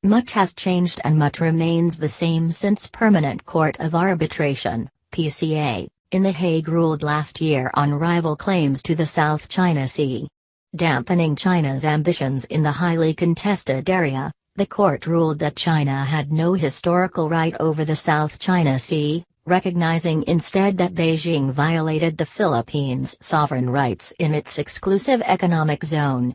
Much has changed and much remains the same since Permanent Court of Arbitration, PCA, in The Hague ruled last year on rival claims to the South China Sea. Dampening China's ambitions in the highly contested area, the court ruled that China had no historical right over the South China Sea, recognizing instead that Beijing violated the Philippines' sovereign rights in its exclusive economic zone.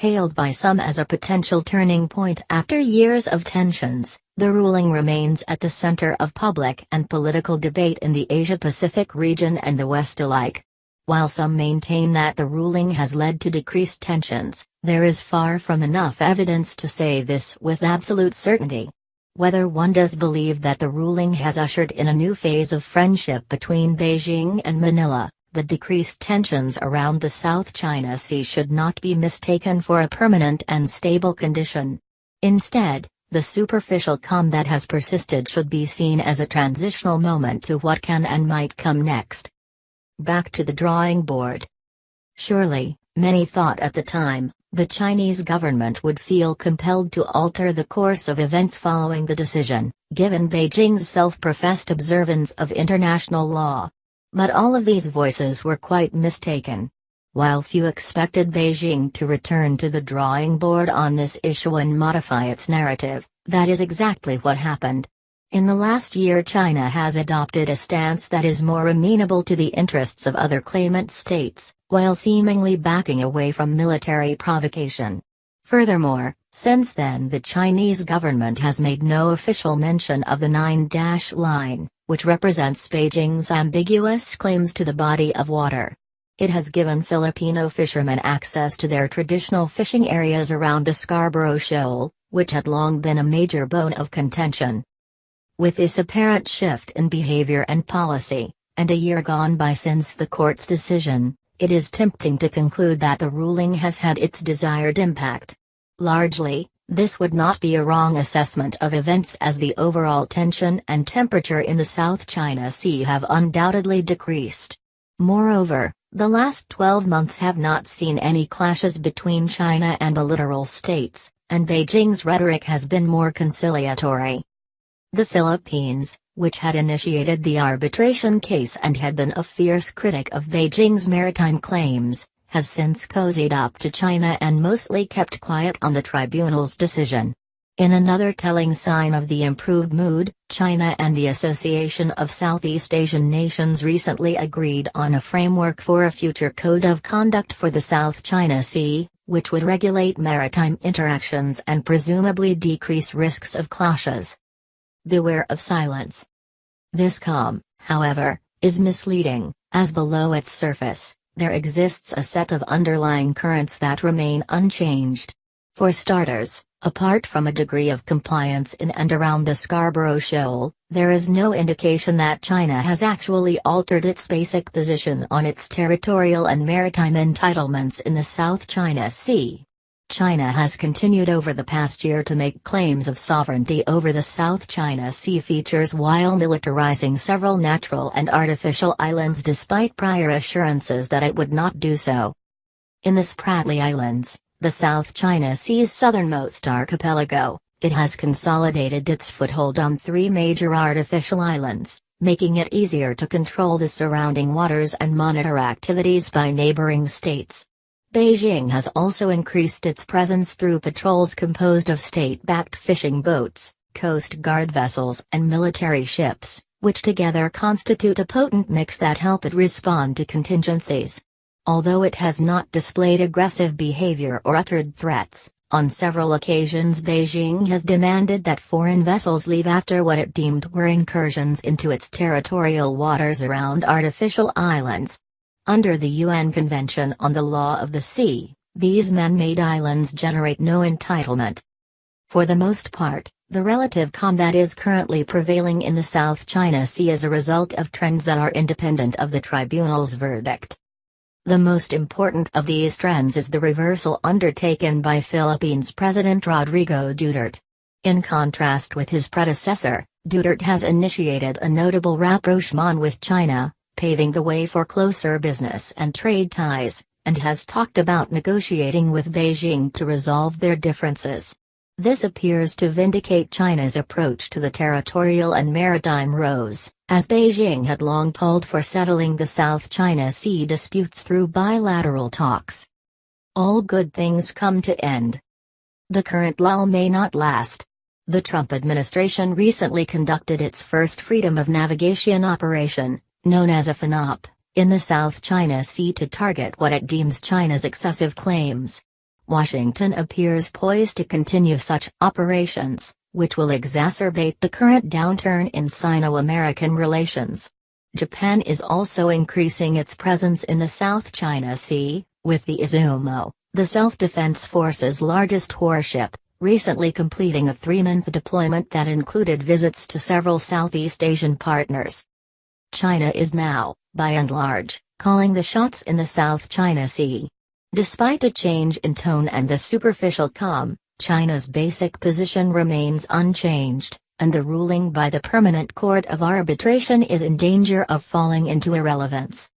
Hailed by some as a potential turning point after years of tensions, the ruling remains at the center of public and political debate in the Asia-Pacific region and the West alike. While some maintain that the ruling has led to decreased tensions, there is far from enough evidence to say this with absolute certainty. Whether one does believe that the ruling has ushered in a new phase of friendship between Beijing and Manila, the decreased tensions around the South China Sea should not be mistaken for a permanent and stable condition. Instead, the superficial calm that has persisted should be seen as a transitional moment to what can and might come next. Back to the drawing board. Surely, many thought at the time, the Chinese government would feel compelled to alter the course of events following the decision, given Beijing's self-professed observance of international law. But all of these voices were quite mistaken. While few expected Beijing to return to the drawing board on this issue and modify its narrative, that is exactly what happened. In the last year, China has adopted a stance that is more amenable to the interests of other claimant states, while seemingly backing away from military provocation. Furthermore, since then the Chinese government has made no official mention of the 9-dash line, which represents Beijing's ambiguous claims to the body of water. It has given Filipino fishermen access to their traditional fishing areas around the Scarborough Shoal, which had long been a major bone of contention. With this apparent shift in behavior and policy, and a year gone by since the court's decision, it is tempting to conclude that the ruling has had its desired impact. Largely, this would not be a wrong assessment of events, as the overall tension and temperature in the South China Sea have undoubtedly decreased. Moreover, the last 12 months have not seen any clashes between China and the littoral states, and Beijing's rhetoric has been more conciliatory. The Philippines, which had initiated the arbitration case and had been a fierce critic of Beijing's maritime claims, has since cozied up to China and mostly kept quiet on the tribunal's decision. In another telling sign of the improved mood, China and the Association of Southeast Asian Nations recently agreed on a framework for a future code of conduct for the South China Sea, which would regulate maritime interactions and presumably decrease risks of clashes. Beware of silence. This calm, however, is misleading, as below its surface, there exists a set of underlying currents that remain unchanged. For starters, apart from a degree of compliance in and around the Scarborough Shoal, there is no indication that China has actually altered its basic position on its territorial and maritime entitlements in the South China Sea. China has continued over the past year to make claims of sovereignty over the South China Sea features while militarizing several natural and artificial islands despite prior assurances that it would not do so. In the Spratly Islands, the South China Sea's southernmost archipelago, it has consolidated its foothold on 3 major artificial islands, making it easier to control the surrounding waters and monitor activities by neighboring states. Beijing has also increased its presence through patrols composed of state-backed fishing boats, Coast Guard vessels and military ships, which together constitute a potent mix that help it respond to contingencies. Although it has not displayed aggressive behavior or uttered threats, on several occasions Beijing has demanded that foreign vessels leave after what it deemed were incursions into its territorial waters around artificial islands. Under the UN Convention on the Law of the Sea, these man-made islands generate no entitlement. For the most part, the relative calm that is currently prevailing in the South China Sea is a result of trends that are independent of the tribunal's verdict. The most important of these trends is the reversal undertaken by Philippines President Rodrigo Duterte. In contrast with his predecessor, Duterte has initiated a notable rapprochement with China, paving the way for closer business and trade ties, and has talked about negotiating with Beijing to resolve their differences. This appears to vindicate China's approach to the territorial and maritime rows, as Beijing had long called for settling the South China Sea disputes through bilateral talks. All good things come to end. The current lull may not last. The Trump administration recently conducted its first freedom of navigation operation, known as a FNOP, in the South China Sea to target what it deems China's excessive claims. Washington appears poised to continue such operations, which will exacerbate the current downturn in Sino-American relations. Japan is also increasing its presence in the South China Sea, with the Izumo, the Self-Defense Force's largest warship, recently completing a 3-month deployment that included visits to several Southeast Asian partners. China is now, by and large, calling the shots in the South China Sea. Despite a change in tone and the superficial calm, China's basic position remains unchanged, and the ruling by the Permanent Court of Arbitration is in danger of falling into irrelevance.